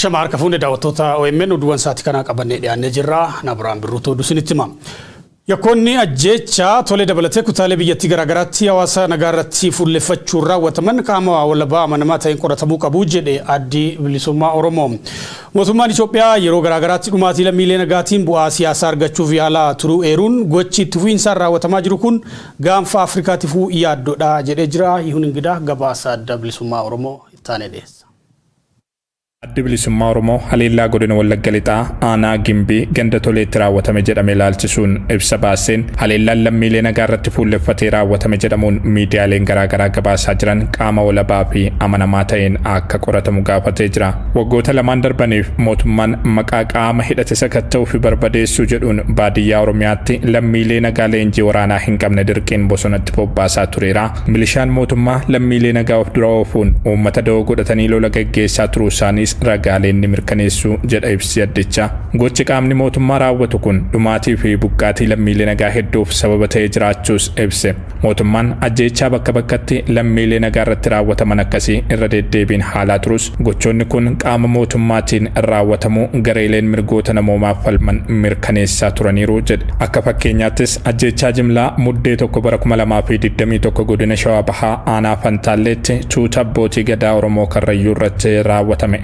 Ashama harka fuunee daawwattoota OMN oduuwwan sa'aatii kanaa qabannee dhiyaannee jirra. Nabraan birruutu oduu isinitti hima. Yakkoonni ajjeechaa tolee dabalatee kutaalee biyyattii garaagaraatti hawaasa nagaa irratti fuulleffachuun raawwataman qaama walabaa amanamaa ta'een qoratamuu qabu jedhe addi bilisummaa Oromoo. Mootummaan Itoophiyaa yeroo garaagaraatti dhumaatii lammiilee nagaatiin bu'aa siyaasaa argachuuf yaalaa turuu eeruun gochi itti fufiinsaan raawwatamaa jiru kun gaanfa Afrikaatiifuu yaaddoodha jedhee jira. Yihuun Ingidaa gabaasa adda bilisummaa Oromoo ittaanee dhiyeessa. Addi bilisummaa Oromoo haleellaa godina Wallagga Lixaa aanaa Gimbii ganda toleetti raawwatame jedhamee ilaalchisuun ibsa baaseen haleellaan lammiilee nagaa irratti fuulleffatee raawwatame jedhamuun miidiyaaleen garaagaraa gabaasaa jiran qaama walabaa fi amanamaa ta'een akka qoratamu gaafatee jira. Waggoota lamaan darbaniif mootummaan maqaa qaama hidhate sakatta'uu fi barbadeessuu jedhuun baadiyyaa Oromiyaatti lammiilee nagaa leenjii waraanaa hin qabne dirqiin bosonatti bobbaasaa tureera. Milishaan mootummaa lammiilee nagaa of dura oofuun uummata da'oo godhatanii lola gaggeessaa turuu isaanii ragaaleen ni mirkaneessu jedha ibsi addichaa. Gochi qaamni mootummaa raawwatu kun dhumaatii fi buqqaatii lammiilee nagaa hedduuf sababa ta'ee jiraachuus ibse. Mootummaan ajjeechaa bakka bakkatti lammiilee nagaa irratti raawwataman akkasii irra deddeebiin haalaa turus gochoonni kun qaama mootummaatiin raawwatamu gareeleen mirgoota namoomaaf falman mirkaneessaa turaniiru jedhe. Akka fakkeenyaattis ajjeechaa jimlaa muddee tokko bara 2021 godina Shawaa Bahaa aanaa Fantaalleetti tuuta abbootii gadaa Oromoo Karrayyuu irratti raawwatame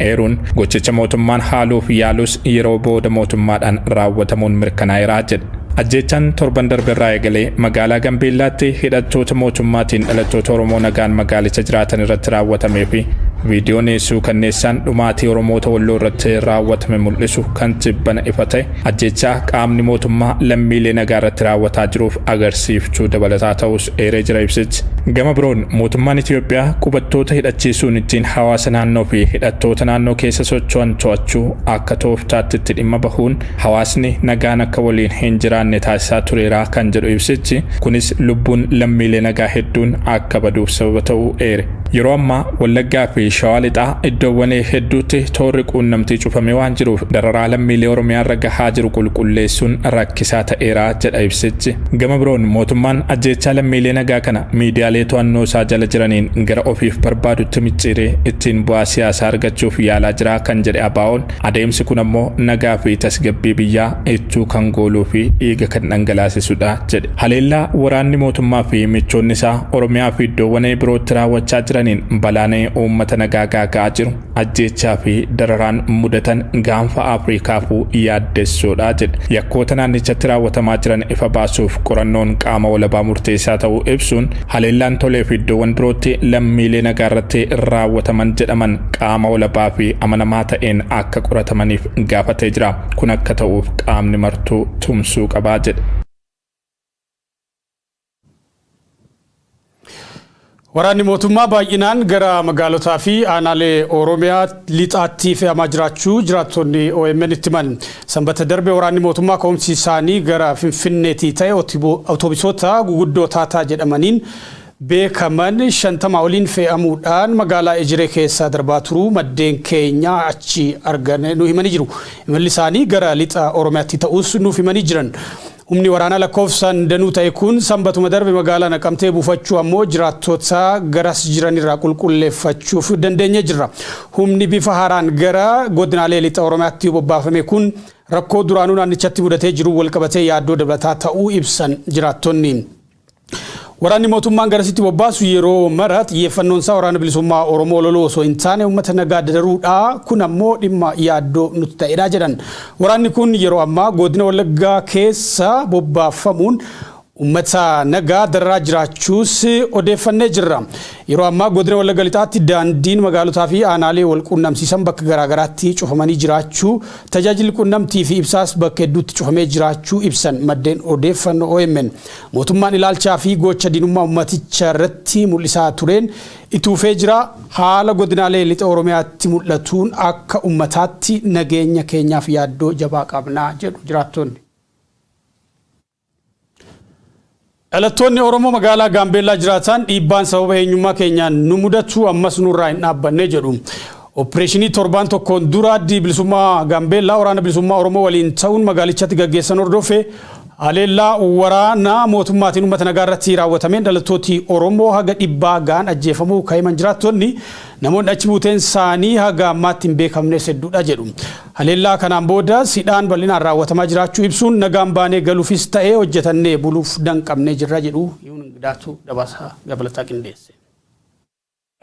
gochicha mootummaan haaluuf yaalus yeroo booda mootummaadhaan raawwatamuun mirkanaa'eera jedhe. Ajjeechaan torban darbeerraa eegalee magaalaa Gambeellaatti hidhattoota mootummaatiin dhalattoota Oromoo nagaan magaalicha jiraatan irratti raawwatamee fi viidiyoon suukanneessaan dhumaatii Oromoota Walloo irratti raawwatame mul'isu kan tibbana ifa ta'e ajjeechaa qaamni mootummaa lammiilee nagaa irratti raawwataa jiruuf agarsiiftuu dabalataa ta'us eeree jira ibsichi. Gama biroon mootummaan Itoophiyaa qubattoota hidhachiisuun ittiin hawaasa naannoo fi hidhattoota naannoo keessa socho'an to'achuu akka tooftaatti itti dhimma bahuun hawaasni nagaan akka waliin hin jiraanne taasisaa tureera kan jedhu ibsichi. Kunis lubbuun lammiilee nagaa hedduun akka baduuf sababa ta'uu eere. Yeroo ammaa Wallaggaa fi Shawaa Lixaa iddoowwan hedduutti toorri quunnamtii cufamee waan jiruuf dararaa lammiilee Oromiyaa irra gahaa jiru qulqulleessuun rakkisaa ta'eera jedha ibsichi. Gama biroon mootummaan ajjeechaa lammiilee nagaa kana miidiyaalee to'annoo isaa jala jiraniin gara ofiif barbaadutti micciiree ittiin bu'aa siyaasaa argachuuf yaalaa jira kan jedhe ABO'n. Adeemsi kun ammoo nagaa fi tasgabbii biyyaa ittuu kan gooluu fi dhiiga kan dhangalaasisudha jedhe. Haleellaa waraanni mootummaa fi michoonni isaa Oromiyaa fi iddoowwan birootti raawwachaa jiran balaanee uummata nagaa gaagaa jiru ajjeechaa fi dararaan mudatan gaanfa Afrikaafuu yaaddessoodha jedhe. Yakkoota naannichatti raawwatamaa jiran ifa baasuuf qorannoon qaama walabaa murteessaa ta'uu ibsuun haleellaan tolee fi iddoowwan birootti lammiilee nagaa irratti raawwataman jedhaman qaama walabaa fi amanamaa ta'een akka qoratamaniif gaafatee jira. Kun akka ta'uuf qaamni martuu tumsuu qabaa jedhe. Waraanni mootummaa baay'inaan gara magaalotaa fi aanaalee Oromiyaa lixaatti fe'amaa jiraachuu jiraattonni OMN itti himan. Sanbata darbe waraanni mootummaa ka'umsi isaanii gara Finfinneetti ta'e awutoobisoota guguddoo taataa jedhamaniin beekaman 50 oliin fe'amuudhaan magaalaa Ejiree keessa darbaa turuu maddeen keenya achi argan nu himanii jiru. Imalli isaanii gara lixa Oromiyaatti ta'us nuuf himanii jiran. Humni waraanaa lakkoofsaan danuu ta'e kun sanbatuma darbe magaalaa Naqamtee buufachuu ammoo jiraattota garas jiranirraa qulqulleeffachuuf dandeenye jirra. Humni bifa haaraan gara godinaalee lixa Oromiyaatti bobbaafame kun rakkoo duraanuu naannichatti mudatee jiru walqabatee yaaddoo dabalataa ta'uu ibsan jiraattonni. Waraanni mootummaan garasitti bobbaasu yeroo mara xiyyeeffannoon isaa waraana bilisummaa Oromoo loloo osoo hin taane uummata nagaa dadaruudha. Kun ammoo dhimma yaaddoo nutti ta'edha jedhan. Waraanni kun yeroo ammaa godina Wallaggaa keessa bobbaafamuun uummata nagaa dararaa jiraachuus odeeffannee jirra. Yeroo ammaa godina Wallagga Lixaatti daandiin magaalotaa fi aanaalee wal quunnamsiisan bakka garaagaraatti cufamanii jiraachuu, tajaajilli quunnamtii fi ibsaas bakka hedduutti cufamee jiraachuu ibsan maddeen odeeffannoo OMN. Mootummaan ilaalchaa fi gocha diinummaa uummaticha irratti mul'isaa tureen ituufee jira. Haala godinaalee lixa Oromiyaatti mul'atuun akka uummataatti nageenya keenyaaf yaaddoo jabaa qabnaa jedhu jiraattonni. Dhalattoonni Oromoo magaalaa Gaambeellaa jiraatan dhiibbaan sababa eenyummaa keenyaan nu mudatu ammas nurraa hin dhaabbanne jedhu. Opereeshinii torban tokkoon dura addi bilisummaa Gaambeellaa waraana bilisummaa Oromoo waliin ta'uun magaalichatti gaggeessan hordofee Haleellaa waraanaa mootummaatiin uummata nagaa irratti raawwatameen dhalattooti Oromoo haga dhibbaa gaan ajjeefamuu kaa'iman jiraattonni namoonni achi buuteen isaanii haga ammaatti hin beekamne hedduudha jedhu. Haleellaa kanaan booda hidhaan bal'inaan raawwatamaa jiraachuu ibsuun nagaan baanee galuufis ta'ee hojjetannee buluuf danqabnee jirra jedhu yuun ingidaatu dabasaa gabalataa qindeesse.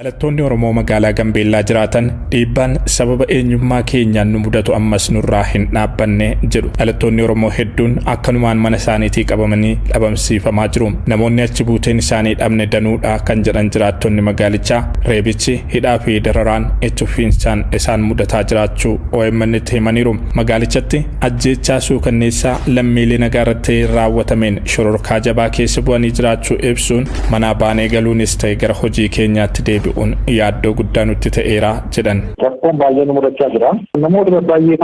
Dhalattoonni Oromoo magaalaa Gambeellaa jiraatan dhiibbaan sababa eenyummaa keenyaan nu mudatu ammas nurraa hin dhaabbanne jedhu. Dhalattoonni Oromoo hedduun akkanumaan mana isaaniitii qabamanii dhabamsiifamaa jiru. Namoonni achi buuteen isaanii dhabne danuudha kan jedhan jiraattonni magaalichaa reebichi hidhaa fi dararaan itti fufiinsaan isaan mudataa jiraachuu OMN'tti himaniiru. Magaalichatti ajjeechaa suukanneessaa lammiilee nagaa irratti raawwatameen shororkaa jabaa keessa bu'anii jiraachuu ibsuun manaa baanee galuunis ta'e gara hojii keenyaatti deebi'u. Yaaddoo guddaa nutti ta'eera jedhan. Rakkoon baay'ee nu mudachaa jira. Namoota baay'ee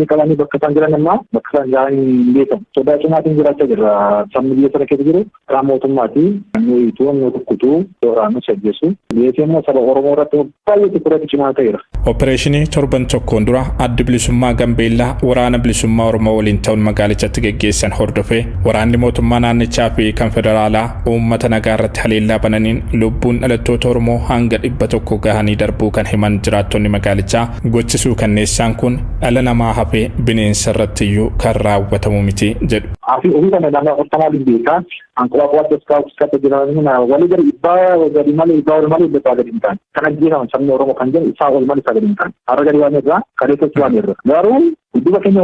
qabanii bakka isaan jiran ammaa bakka isaan jiran hin beekamu. Sodaa cimaatiin jiraachaa jirra. Sabni biyya sana keessa jiru karaa mootummaatii nuyituu nu tukkutuu dooraan nu sajjeessu. Biyya immoo saba Oromoo irratti baay'ee xiqqootti cimaa ta'eera. Opereeshinii torban tokkoon dura addi bilisummaa Gambeellaa waraana bilisummaa Oromoo waliin ta'uun magaalichatti geggeessan hordofee waraanni mootummaa naannichaa fi kan federaalaa uummata nagaa irratti haleellaa bananiin lubbuun dhalattoota Oromoo hanga 100 gahanii darbuu kan himan jiraattonni magaalichaa gochisuu kanneessaan kun dhala namaa hafee bineensa irrattiyyuu kan raawwatamu miti jedhu. Afi ofii kana nama qortamaa dinbeekaa anqola qo'atte iskaata jiraatan walii gara ibbaa gadi malee ibbaa ol malee ibbaa gadi hin taane. Kana jechaam sabni Oromoo kan jedhu isaa ol malee isaa gadi hin taane. Har'a gadi waan irraa kadeessatti waan irra. Garuu dudduuba keenya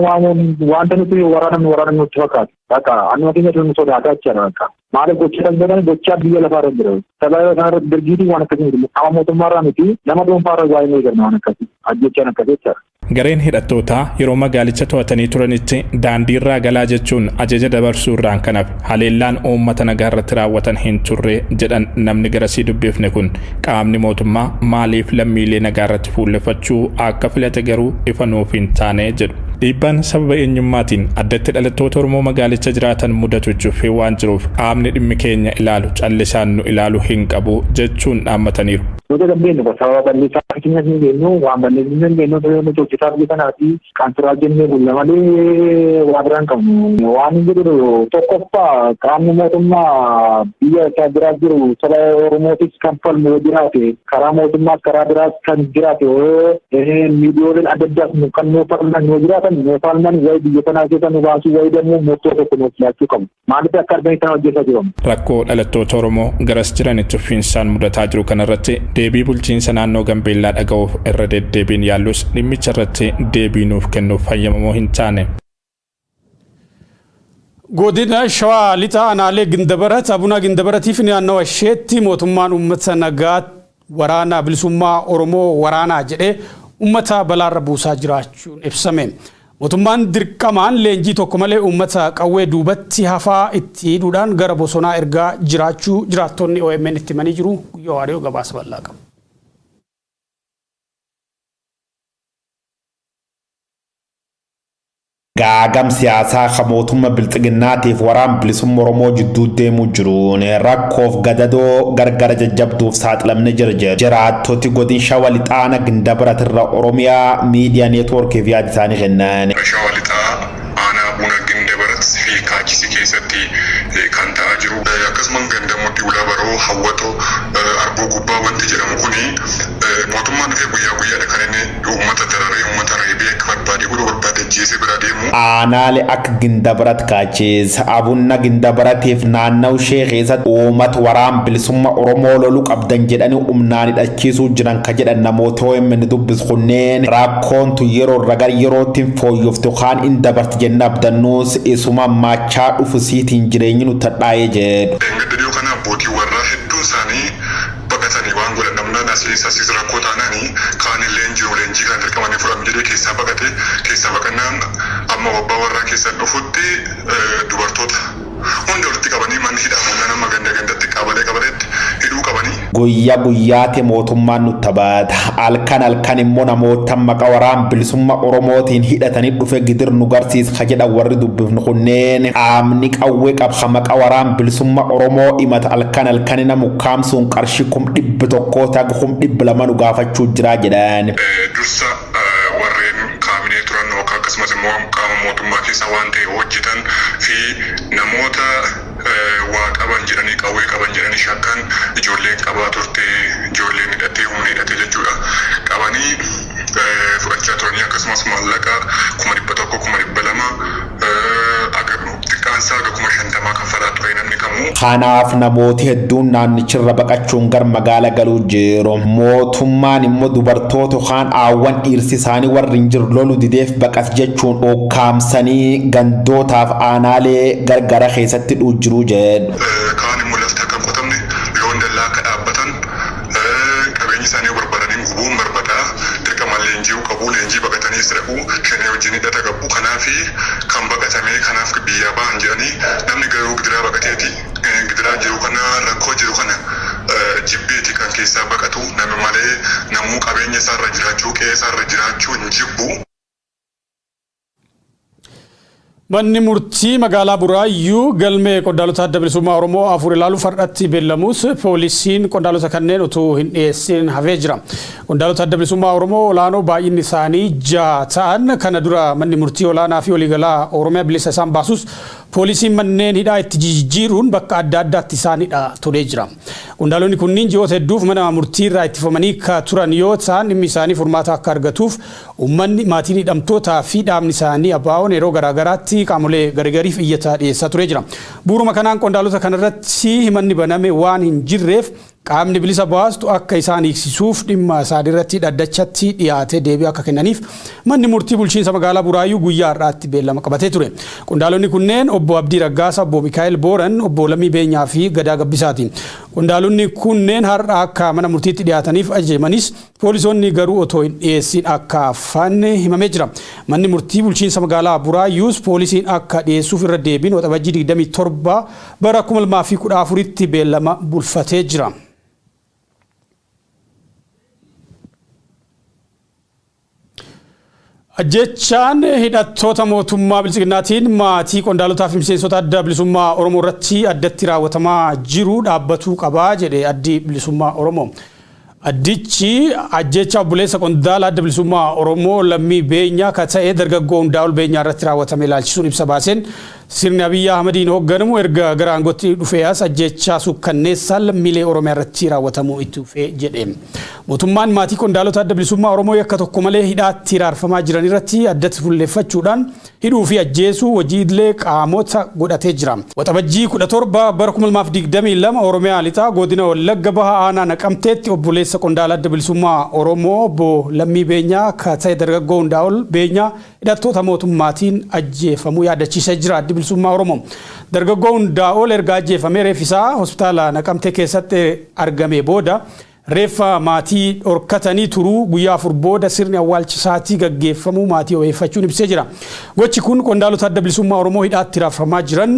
wanta nuti waraanamni nutti fakkaatu. Bakka annuma keenya tun sodaataa jira bakka. Maaliif gochiidhaan jedhan gochaa biyya lafaa irra jira. Sababa kanarratti dirgiitii waan akkasii jiru. Qaama mootummaarraa miti nama dhuunfaarra waa'ee ni eeganna waan akkasii. Ajjechaan akkasii jira. Gareen hidhattootaa yeroo magaalicha to'atanii turanitti daandiirraa galaa jechuun ajaja dabarsuurraan kanaaf haleellaan uummata nagaa irratti raawwatan hin turre jedhan namni garasii dubbifne kun qaamni mootummaa maaliif lammiilee nagaa irratti fuulleffachuu akka filate garuu ifa nuuf hin taane jedhu. Dhiibbaan sababa eenyummaatiin addatti dhalattoota Oromoo magaalicha jiraatan mudatu jechuufii waan jiruuf qaamni dhimmi keenya ilaalu callisaan nu ilaalu hin qabu jechuun dhaammataniiru. Nuti gambeen sababa balleessaa keenya hin geenyu waan balleessaa hin geenyu nuti hojjetaa biyya kanaati kan turaa jennee bulla malee waa biraan qabnu waan hin jedhu tokkoffaa qaamni mootummaa biyya isaa biraa jiru saba Oromootis kan falmu jiraate karaa mootummaas karaa biraas kan jiraate miidiyaaleen adda addaas kan nuu falman yoo jiraatan nuu falman wayi biyya kanaa keessa nu baasuu wayi dammoo murtoo tokko nuuf laachuu qabu. Maaliif akka arganii kana hojjetaa jiru? Rakkoo dhalattoota Oromoo garas jiranitti fufiinsaan mudataa jiru kanarratti deebii bulchiinsa naannoo Gambeellaa dhaga'uuf irra deddeebiin yaallus dhimmicha irratti deebii nuuf kennuuf fayyamamoo hin taane. Godina Shawaa Lixaa Aanaalee Gindabarat Abuna Gindabaratiif naannawa isheetti mootummaan uummata nagaa waraana bilisummaa Oromoo waraanaa jedhee uummata balaarra buusaa jiraachuun ibsame. Mootummaan dirqamaan leenjii tokko malee uummata qawwee duubatti hafaa itti hidhuudhaan gara bosonaa ergaa jiraachuu jiraattonni OMN itti himanii jiru. Guyyoo Waariyoo gabaasa bal'aa qabu. Gaagam siyaasaa kan mootummaa bilxiginnaatiif waraan bilisummaa Oromoo jidduu deemuu jiruun rakkoof gadadoo gargara jajjabduuf saaxilamne jira. Jiraattoti godina Shawaa Lixaa Gindabarat irra Oromiyaa miidiyaa neetwoorkiif yaada isaanii kennan. Shawaa Lixaa aanaa Abuna Gindabarat fi kaachisi keessatti kan ta'aa jiru. Akkasumas gandamutti ulaa baroo hawwatoo arboo gubbaa wanti jedhamu kuni mootummaan dhufee guyyaa guyyaadha kan inni uummata dararee uummata reebee akka barbaade godhu barbaade jeesee bira deemu. Aanaalee akka Gindabarat kaachis Abuna Gindabaratiif naannoo ishee keessatti uummata waraan bilisummaa Oromoo lolu qabdan jedhanii humnaan hidhachiisuu jiran ka jedhan namoota OMN dubbis kunneen rakkoontu yeroo ragar yerootiin fooyyoftu kaan in dabarti jenna abdannuus isuma maachaa dhufu siitiin jireenyi nu tadhaa'ee jedhu. Gadadoo kana abbootii warraa hedduun isaanii baqatanii waan godhan namnaan asiis rakkoo taananii kaanillee jiru leenjii kan dirqamanii fudhamu jedhee keessaa baqate keessaa baqannaan amma wabbaa warraa keessan dhufutti dubartoota hunda walitti qabanii manni hidhamu nama gandatti qabaleetti hidhuu qabanii. Guyyaa guyyaatti mootummaan nu taphata halkan immoo namoota maqaa waraan bilisummaa Oromootiin hidhatanii dhufe gidir nu garsiis ka jedhan warri dubbifnu kunneen qaamni qawwee qaba maqaa waraan bilisummaa Oromoo himata halkan namu kaamsuun qarshii 100 taga 200 nu gaafachuu jira jedhan. Dursa warreen kaabinee filannoo akkasumas immoo qaama mootummaa keessa waan ta'e hojjetan fi namoota waa qaban jedhanii qawwee qaban jedhanii shakkan ijoolleen qabaa turte ijoolleen hidhatee humna hidhatee jechuudha qabanii fudhachaa turanii akkasumas maallaqa 1,100 200 xiqqaansaa aga 50,000 kaffalaa ture namni kamuu. Kanaaf namooti hedduun naannichirra baqachuun gar magaala galuu jiru. Mootummaan immoo dubartoota kaan aawwan dhiirsi isaanii warri hin jiru lolu dideef baqas jechuun okkaamsanii gandootaaf aanaalee gargara keessatti dhuujiruu jedhu. Kaan immoo lafti akka hin qotamne loon dallaa akka dhaabbatan qabeenyi isaanii barbaadanii gubuun barbaadaa dirqama leenjii qabu leenjii baqatanii siraquu shanee wajjin hidhata qabu kanaafi kan baqatamee kanaaf biyyaa ba'an jedhanii namni garuu gidiraa baqateeti gidiraa jiru kana rakkoo jiru kana jibbeeti kan keessaa baqatu nama malee namuu qabeenya isaarra jiraachuu qe'ee isaarra jiraachuu hin jibbu. Manni murtii magaalaa Buraayyuu galmee qondaalota adda bilisummaa Oromoo afur ilaaluuf har'atti beellamus poolisiin qondaalota kanneen utuu hin dhiyeessin hafee jira. Qondaalota adda bilisummaa Oromoo olaanoo baay'inni isaanii 6 ta'an kana dura manni murtii olaanaa fi waliigalaa Oromiyaa bilisa isaan baasus poolisiin manneen hidhaa itti jijjiiruun bakka adda addaatti isaanidha turee jira. Qondaalonni kunniin ji'oota hedduuf mana murtii irraa ittifamanii ka turan yoo ta'an dhimmi isaanii furmaata akka argatuuf uummanni maatiin hidhamtootaa fi dhaabni isaanii abbaa'oon yeroo garaagaraatti qaamolee gargariif iyyataa dhiyeessaa turee jira. Bu'uuruma kanaan qondaalota kanarratti himanni baname waan hin jirreef qaamni bilisa baastu akka isaan hiiksisuuf dhimma isaanii irratti dhaddachatti dhiyaatee deebii akka kennaniif manni murtii bulchiinsa magaalaa Buraayyuu guyyaa har'aatti beellama qabatee ture. Qondaalonni kunneen obbo Abdii Raggaasa, obbo Mikaa'el Booran, obbo Lammii Beenyaa fi Gadaa Gabbisaati. Qondaalonni kunneen har'a akka mana murtiitti dhiyaataniif ajajamanis poolisoonni garuu otoo hin dhiyeessin akka hafan himamee jira. Manni murtii bulchiinsa magaalaa Buraayyuus poolisiin akka dhiyeessuuf irra deebiin waxabajjii 27 bara 2014tti beellama bulfatee jira. Ajjechaan hidhattoota mootummaa bilisignaatiin maatii qondaalota fi miseensota adda bilisummaa Oromoo irratti addatti raawwatamaa jiru dhaabbatuu qabaa jedhe addi bilisummaa Oromoo. Addichi ajjecha obboleessa qondaala adda bilisummaa Oromoo Lammii Beenyaa ka ta'e dargaggoo Hundaa'ol Beenyaa irratti raawwatame ilaalchisuun ibsa baaseen sirni Abiyyi Ahmadiin hoogganamu erga gara aangootti dhufees ajjechaa sukkanneessaa lammiilee Oromiyaa irratti raawwatamuu itti dhufee jedhe. Mootummaan maatii qondaalota adda bilisummaa Oromoo yakka tokko malee hidhaatti raarfamaa jiran irratti addatti fuulleeffachuudhaan hidhuu fi ajjeesuu hojiilee qaamota godhatee jira. Waxabajjii 17 bara 2022 Oromiyaa lixaa godina Wallagga Bahaa aanaa Naqamteetti obboleessa qondaala adda bilisummaa Oromoo obbo Lammii Beenyaa ka ta'e dargaggoo Hundaa'ol Beenyaa hidhattoota mootummaatiin ajjeefamuu yaadachiisee jira addi bilisummaa Oromoo. Dargaggoo Hundaa'ol erga ajjeefamee reeffisaa hospitaala Naqamtee keessatti argame booda reeffa maatii dhorkatanii turuu guyyaa 4 booda sirni awwaalchisaatii gaggeeffamuu maatii obeeffachuun ibsee jira. Gochi kun qondaalota adda bilisummaa Oromoo hidhaatti raaffamaa jiran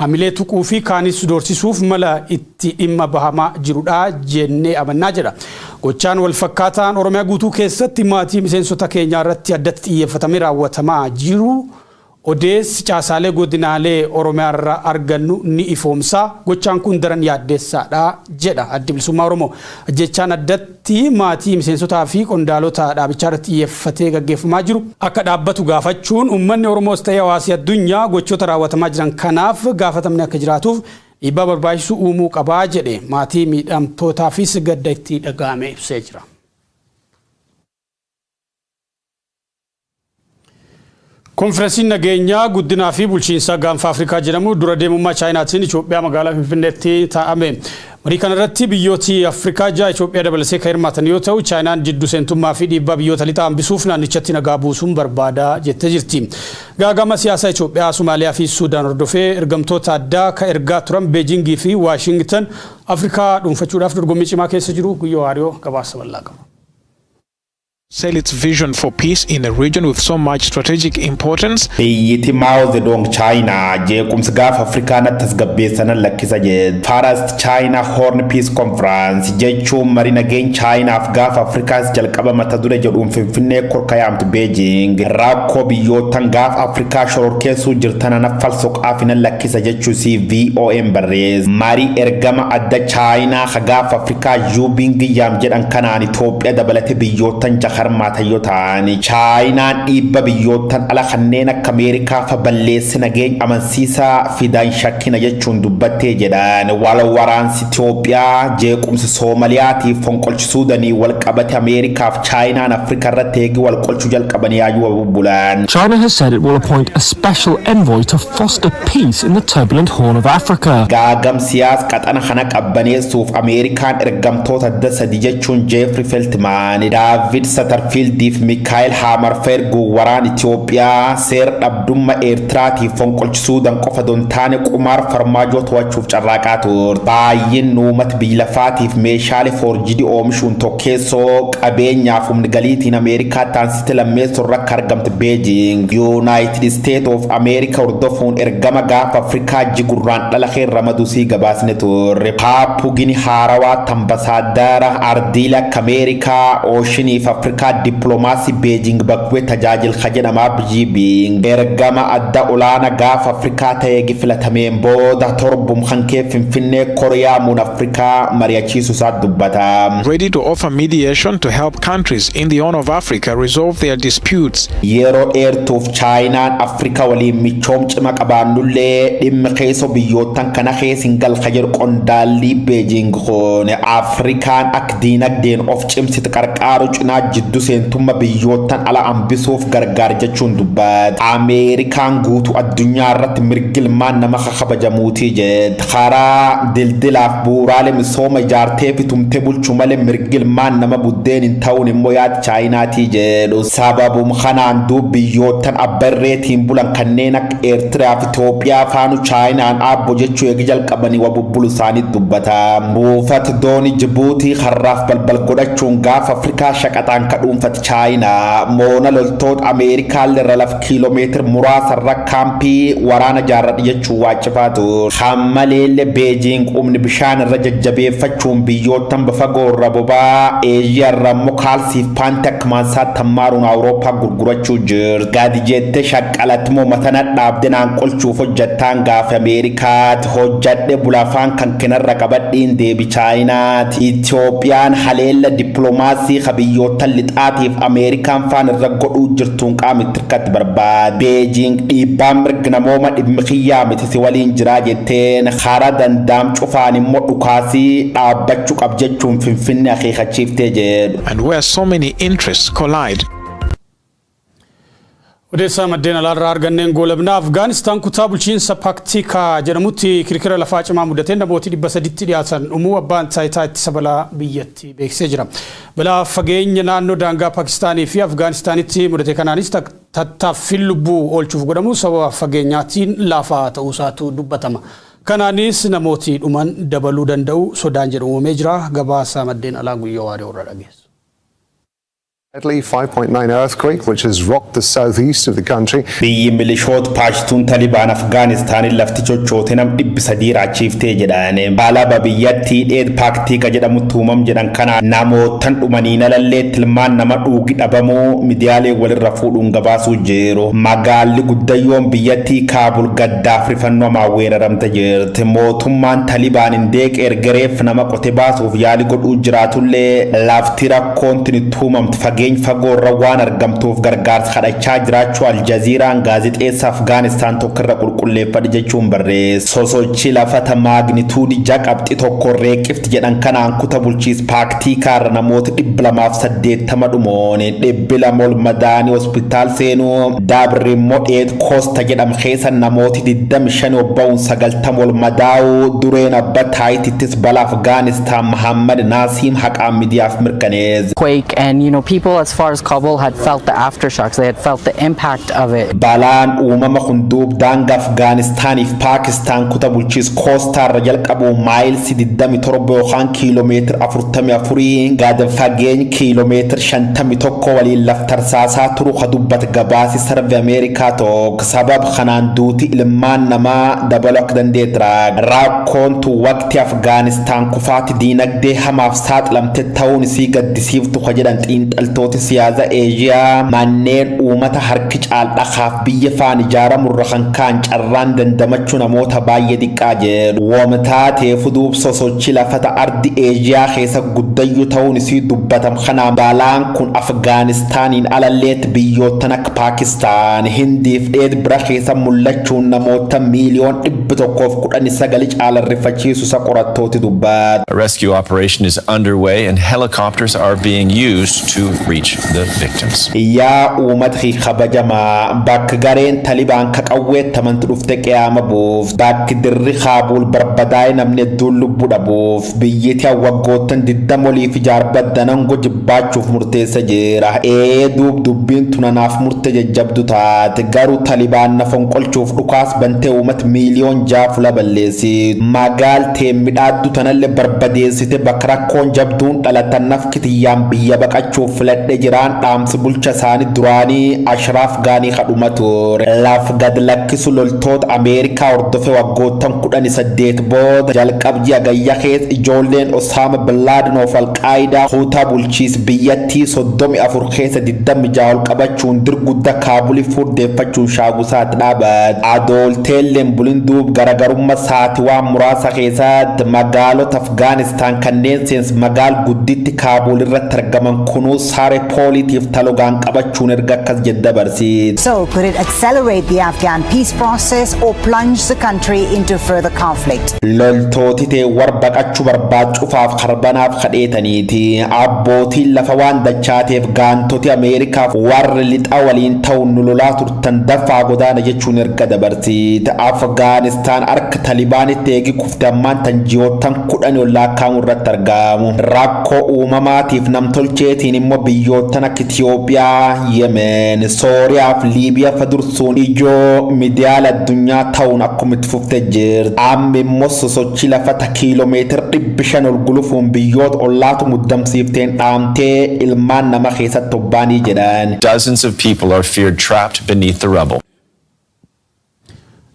hamilee tuquu fi kaanis doorsisuuf mala itti dhimma bahamaa jirudha jennee amannaa jedha. Gochaan wal fakkaataan Oromiyaa guutuu keessatti maatii miseensota keenyaa irratti addatti xiyyeeffatamee raawwatamaa jiru. Odeessi caasaalee godinaalee Oromiyaa irraa argannu ni ifoomsa. Gochaan kun daran yaaddeessaadha jedha addi bilisummaa Oromoo. Ajjechaan addatti maatii miseensotaa fi qondaalota dhaabichaa irratti xiyyeeffatee gaggeeffamaa jiru akka dhaabbatu gaafachuun uummanni Oromoos ta'ee hawaasni addunyaa gochoota raawwatamaa jiran kanaaf gaafatamni akka jiraatuuf dhiibbaa barbaachisu uumuu qabaa jedhe maatii miidhamtootaafis gadda itti dhaga'ame ibsee jira. Konferensiin nageenyaa guddinaa fi bulchiinsa gaanfa Afrikaa jedhamu dura deemummaa Chaayinaatiin Itoophiyaa magaalaa Finfinneetti taa'ame. Marii kanarratti biyyooti Afrikaa 6 Itoophiyaa dabalatee kan hirmaatan yoo ta'u Chaayinaan jidduu seentummaa fi dhiibbaa biyyoota lixaa hambisuuf naannichatti nagaa buusuun barbaada jettee jirti. Gaagama siyaasaa Itoophiyaa, Somaaliyaa fi Suudaan hordofee ergamtoota addaa ka ergaa turan Beejingii fi Waashingtan Afrikaa dhuunfachuudhaaf dorgommii cimaa keessa jiru. Guyyoo Haariyoo gabaasa bal'aa qaba. Sell its vision for peace in a region with so much strategic importance. Biyyiti Mao Zedong China jeequmsi gaafa Afrikaanatti tasgabbeessan lakkisa jedhe. First China Horn Peace Conference jechuun marii nageenya Chaayinaaf gaafa Afrikaas jalqaba mata dure jedhuun Finfinnee korkayaamtu Beijing rakkoo biyyootan gaafa Afrikaa shororkeessuu jirtan naffalsoo qaafina lakkisa jechuu si VOM barrees. Marii ergama adda Chaayinaa gaafa Afrikaa Yubing yaam jedhan kanaan Itoophiyaa dabalatee biyyootan harmaata yoo ta'an chaayinaan dhiibba biyyoottan ala kanneen akka Ameerikaa fa balleessi nageenya amansiisaa fidan shakkina jechuun dubbattee jedhan wal waraansi Itoophiyaa jeequmsi Soomaaliyaatii fonqolchi Suudanii wal qabate Ameerikaa fi chaayinaan Afrikaa irratti eegi wal qolchuu jalqabanii yaayuu bubbulan. China has said it will appoint a special envoy to foster peace in the turbulent Horn of Africa. Gaagam siyaas qaxana kana qabbaneessuuf Ameerikaan ergamtoota adda sadi jechuun Jeffrey Feltman, David Satterfield fi Michael Hammerberg waraan Itoophiyaa seer dhabdummaa Eertiraatiif fonqolchi Suudaan qofa dontaane qumaar farmaajoo to'achuuf carraaqaa ture. Baay'een uummata biyya lafaatiif meeshaalee foorjidii oomishuun tokkeessoo qabeenyaaf humni galiitiin Ameerikaa taansite lammeessoo rakka argamte Beijing. United States of America hordofuun ergama gaafa Afrikaa jigurraan dhala keessa ramadusii gabaasne ture. Paappu Gini haarawaa ambasaaddara ardiila akka Ameerikaa Oceaniif Afrikaa dippiloomaasii Beijing bakkee tajaajila jedhamaa Beijing ergama adda olaanaa gaafa Afrikaa ta'ee filatameen booda torbum kan kee Finfinnee Kooriyaa muun Afrikaa mari'achiisu isaa dubbata. Ready to offer mediation to help countries in the Horn of Africa resolve their disputes. Yeroo eertuuf chaayinaan Afrikaa waliin michoom cima qabaannullee dhimma keessa biyyoottan kana keessa hin galcha qondaalli Beijing kun Afrikaan akka diinagdeen of cimsite qarqaaru cinaa jiddu seentummaa biyyoottan ala hambisuuf gargaar jechuun dubbata. Ameerikaan guutuu addunyaa irratti mirgi ilmaan nama kabajamuutii jedha. Karaa dildilaaf bu'uuraalee misooma ijaartee fitumtee bulchuu malee mirgi ilmaan nama buddeen hin ta'uun immoo yaada chaayinaatii jedhu. Sababum kanaan duub biyyoottan abbarreetiin bulan kanneen akka Eertiraa fi Itoophiyaa faanu chaayinaan abbo jechuu eegi jalqabanii wabubbulu isaanii dubbata. Buufata doonii Jibuutii har'aaf balbal godhachuun gaafa Afrikaa shaqaxaan kadhuunfati chaayinaa moona loltoota Ameerikaa irra laf kiiloomeetira muraasa irra kaampii waraana jaarradhi jechuun waacifaa ture. Hammaleellee Beijing humni bishaan irra jajjabeeffachuun biyyoottan bafagoo irra bobaa Eeshiyaa irra immoo kaalsiif paanti akka maansaatti hammaaruun Awurooppaa gurgurachuu jirti. Gadi jettee shaqqalatti moo matana dhaabde naan qolchuuf hojjattaan gaafa Ameerikaatti hojjadhe bulafaan kan kenarra qabadhiin deebi chaayinaati. Itoophiyaan haleella dippiloomaasii biyyoottan lixaatiif Ameerikaan faan irra godhuu jirtuun qaamitti hirkatti barbaada. Beijing dhiibbaan mirga namooma dhimmi kiyyaa miti si waliin jiraa jetteen karaa dandaam cufaan immoo dhukaasii dhaabbachuu qab jechuun Finfinnee akeekachiiftee jedhu. And where so many interests collide. Odeessaa maddeen alaarraa arganneen goolabna Afgaanistaan kutaa bulchiinsa Paktika jedhamutti kirkira lafaa cimaa mudateen namooti 300 dhiyaatan dhumuu abbaan taayitaa ittisa balaa biyyattii beeksisee jira. Balaa fageenya naannoo daangaa Pakistaanii fi Afgaanistaanitti mudate kanaanis tattaaffiin lubbuu oolchuuf godhamu sababa fageenyaatiin lafaa ta'uusaatu dubbatama. Kanaanis namooti dhuman dabaluu danda'u sodaan jedhu uumamee jira. Gabaasa maddeen alaa guyyaa waaree irra dhageessu. 5.9 earthquake which has rocked the southeast of the country. Biyyi milishoota paashtuun Talibaan Afgaanistaanin lafti chochootee nam 300 raachiiftee jedhane. Balaa biyyattii dheed Paktika jedhamutti uumam jedhan kana namootan dhumanii nalallee tilmaan nama dhuugi dhabamuu midiyaalee walirra fuudhuun gabaasuu jiru. Magaalli guddayyoon biyyattii Kaabul gaddaaf rifannoo weeraramte jirti. Mootummaan Talibaan indeeq ergereef nama qote baasuuf yaali godhuu jiraatullee lafti rakkoontiin itti uumamte fageenya fagoo irra waan argamtuuf gargaarsa kadhachaa jiraachuu Aljaziiraan gaazexeessa Afgaanistaan tokkorra qulqulleeffadhe jechuun barreesse. Sosochii lafata maagnituudi 6.1 reeqifti jedhan kanaan kuta bulchiis Paktika irra namoota 280 dhumoon 200 ol madaanii hospitaal seenuu Dabri immoo dheed Koosta jedham keessa namooti 25 obba'uun 90 ol madaa'uu dureen abba taayitittis bala Afgaanistaan Muhammad Naasiim haqaan midiyaaf mirkaneesse. Quake and people as far as Kabul had felt the aftershocks. They had felt the impact of it. Balaan uumama hunduub daangaa Afgaanistaaniif Paakistaan kuta bulchiis Koostaa irra jalqabu maayilsi 27 yookaan kiiloomeetira 44 gad fageenya kiiloomeetira 51 waliin laftarsaasaa turu kadubbata gabaasi sarve Ameerikaa tokko sabab kanaan duuti ilmaan namaa dabaluu akka dandeetira. Rakkoontu waqti Afgaanistaan kufaati diinagdee hamaaf saaxilamte ta'uun isii gaddisiiftu jedhan xiinxaltu hooggantoota siyaasa Eeshiyaa manneen uummata harki caaldhaqaaf biyya faan ijaaramurra kan kaan carraan dandamachuu namoota baay'ee xiqqaa jedhu. Wamtaatee fuduuf sosochii lafata ardi Eeshiyaa keessa guddayyuu ta'uun isii dubbatam kanaan balaan kun Afgaanistaaniin alalleetti biyyoottan akka Paakistaan, Hindiif dheed bira keessa mul'achuun namoota miiliyoon 119 caalarrifachiisu isa qorattooti dubbat. A rescue operation is underway and helicopters are being used to reach the victims. Yaa uummata kabajamaa bakka gareen Talibaan ka qawweettamantu dhufte qiyaama buuf bakki dirri Kaabuul barbadaa'e namni hedduun lubbuu dhabuuf biyyatti waggoottan 20 oliif ijaarbaddanan gojibaachuuf murteessa jira. Dubbiin tunanaaf murte jajjabdu taate garuu Talibaan na fonqolchuuf dhukaas bantee uummata miiliyoon 6 balleessi. Magaaltee midhaaddu tanallee barbadeessite bakka rakkoon jabduun dhalatan nafkitiyyaan biyya baqachuuf filadhe jiraan dhaamsi bulcha isaanii duraanii Ashraaf Gaanii kadhuma ture. Laaf gad lakkisu loltoota Ameerikaa hordofe waggoottan 18 booda jalqabjii agayya keessa ijoolleen Osaama bin Laden of Alqaayidaa kutaa bulchiis biyyattii 34 keessa 26 ol qabachuun dirgudda Kaabulii furdeeffachuun shaagusaatti dhaabat. Adoolteelleen bulin duub garagarummaa saati waan muraasa keessatti magaalota Afgaanistaan kanneen seensi magaal gudditti Kaabul irratti argaman kunuus Saare Poolitiif talogaan qabachuun erga akkas jedha barsiisa. So could it accelerate the Afghan peace process or plunge the country into further conflict? Loltooti tee war baqachuu barbaachuufaaf karbanaaf kadheetaniiti. Abbootiin lafa waan dachaateef gaantoti Ameerikaaf warri lixa waliin ta'uun nu lolaa turtan dafaa godaana jechuun erga dabarsiisa. Afgaanistaan harka Talibaanitti eegi kufte ammaan tan ji'oottan 10 ol lakkaa'amu irratti argamu. Rakkoo uumamaatiif namtolcheetiin immoo biyyoottan akka Itiyoophiyaa, Yemen, Sooriyaa fi Liibiyaa fadursuun ijoo miidiyaa addunyaa ta'uun akkuma itti fuftee jirti. Amma immoo sosochii lafata kiiloomeetira 500 ol gulufuun biyyoota ollaatu muddamsiifteen dhaamtee ilmaan nama keessatti obbaanii jedhan. Dozens of people are feared trapped beneath the rubble.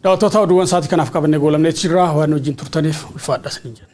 Daawwattoota oduuwwan sa'aatii kanaaf qabannee goolabnee jirra waan wajjin turtaniif ulfaadhaa isiniin jenna.